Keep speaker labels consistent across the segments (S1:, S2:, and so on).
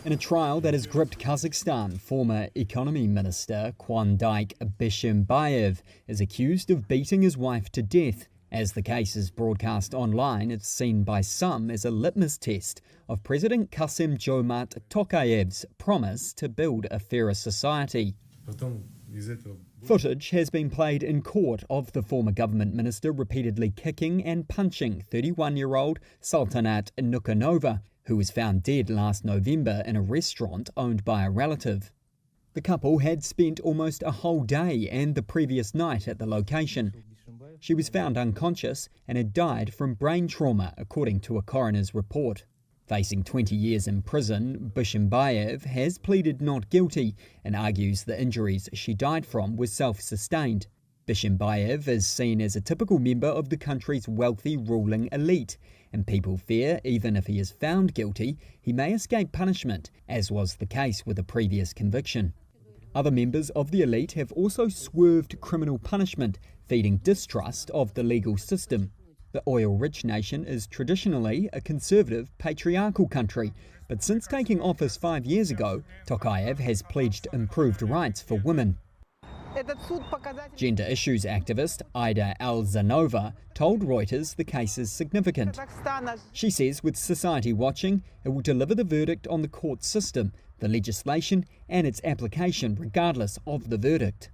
S1: In a trial that has gripped Kazakhstan, former economy minister Kwandaik Bishimbayev is accused of beating his wife to death. As the case is broadcast online, it's seen by some as a litmus test of President Kassym-Jomart Tokayev's promise to build a fairer society. Footage has been played in court of the former government minister repeatedly kicking and punching 31-year-old Sultanat Nukanova, who was found dead last November in a restaurant owned by a relative. The couple had spent almost a whole day and the previous night at the location. She was found unconscious and had died from brain trauma, according to a coroner's report. Facing 20 years in prison, Bishimbayev has pleaded not guilty and argues the injuries she died from were self-sustained. Bishimbayev is seen as a typical member of the country's wealthy ruling elite, and people fear even if he is found guilty, he may escape punishment, as was the case with a previous conviction. Other members of the elite have also swerved criminal punishment, feeding distrust of the legal system. The oil-rich nation is traditionally a conservative, patriarchal country, but since taking office 5 years ago, Tokayev has pledged improved rights for women. Gender issues activist Aida Al-Zanova told Reuters the case is significant. She says with society watching, it will deliver the verdict on the court system, the legislation and its application regardless of the verdict.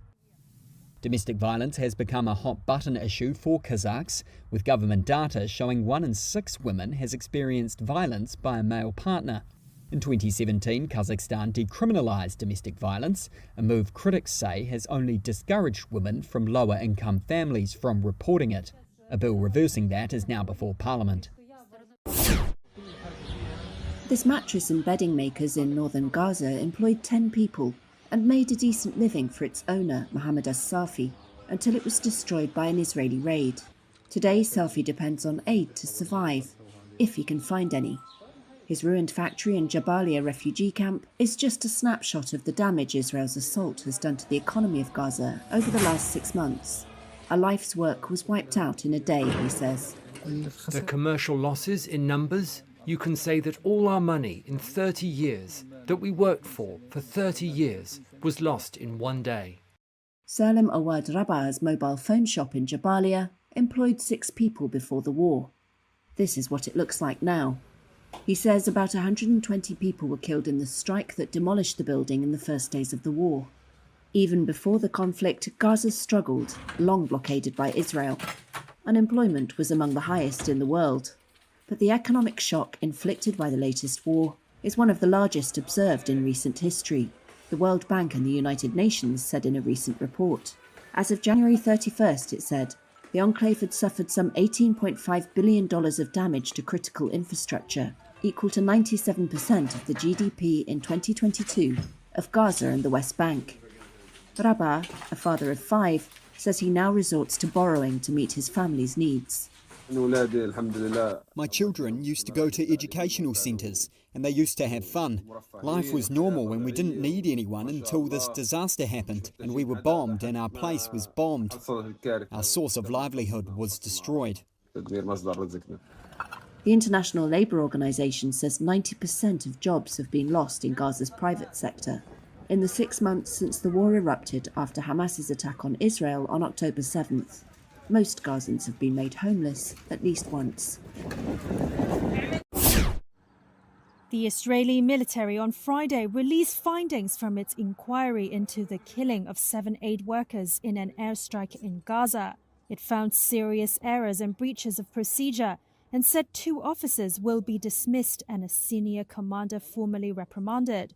S1: Domestic violence has become a hot-button issue for Kazakhs, with government data showing 1 in 6 women has experienced violence by a male partner. In 2017, Kazakhstan decriminalised domestic violence, a move critics say has only discouraged women from lower-income families from reporting it. A bill reversing that is now before Parliament.
S2: This mattress and bedding makers in northern Gaza employed 10 people and made a decent living for its owner, Mohammed As-Safi, until it was destroyed by an Israeli raid. Today, Safi depends on aid to survive, if he can find any. His ruined factory in Jabalia refugee camp is just a snapshot of the damage Israel's assault has done to the economy of Gaza over the last 6 months. A life's work was wiped out in a day, he says.
S3: The commercial losses in numbers, you can say that all our money in 30 years that we worked for 30 years was lost in one day.
S2: Salem Awad Rabah's mobile phone shop in Jabalia employed 6 people before the war. This is what it looks like now. He says about 120 people were killed in the strike that demolished the building in the first days of the war. Even before the conflict, Gaza struggled, long blockaded by Israel. Unemployment was among the highest in the world. But the economic shock inflicted by the latest war is one of the largest observed in recent history, the World Bank and the United Nations said in a recent report. As of January 31st, it said, the enclave had suffered some $18.5 billion of damage to critical infrastructure, equal to 97% of the GDP in 2022 of Gaza and the West Bank. Rabah, a father of 5, says he now resorts to borrowing to meet his family's needs.
S1: My children used to go to educational centres and they used to have fun. Life was normal when we didn't need anyone until this disaster happened and we were bombed and our place was bombed. Our source of livelihood was destroyed.
S2: The International Labour Organization says 90% of jobs have been lost in Gaza's private sector in the 6 months since the war erupted after Hamas's attack on Israel on October 7th. Most Gazans have been made homeless at least once.
S4: The Israeli military on Friday released findings from its inquiry into the killing of 7 aid workers in an airstrike in Gaza. It found serious errors and breaches of procedure and said 2 officers will be dismissed and a senior commander formally reprimanded.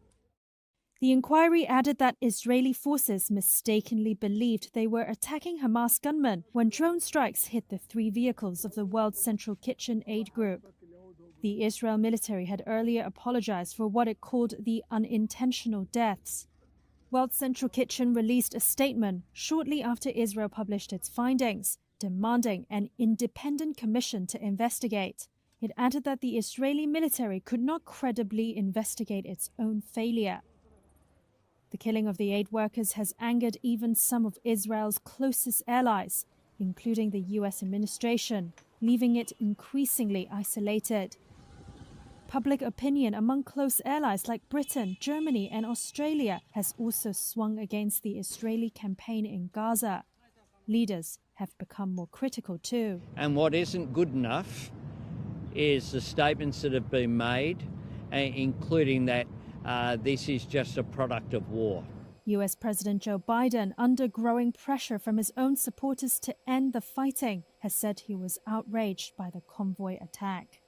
S4: The inquiry added that Israeli forces mistakenly believed they were attacking Hamas gunmen when drone strikes hit the 3 vehicles of the World Central Kitchen aid group. The Israel military had earlier apologized for what it called the unintentional deaths. World Central Kitchen released a statement shortly after Israel published its findings, demanding an independent commission to investigate. It added that the Israeli military could not credibly investigate its own failure. The killing of the aid workers has angered even some of Israel's closest allies, including the US administration. leaving it increasingly isolated. Public opinion among close allies like Britain, Germany and Australia has also swung against the Israeli campaign in Gaza. Leaders have become more critical too.
S5: And what isn't good enough is the statements that have been made, including that this is just a product of war.
S4: US President Joe Biden, under growing pressure from his own supporters to end the fighting, has said he was outraged by the convoy attack.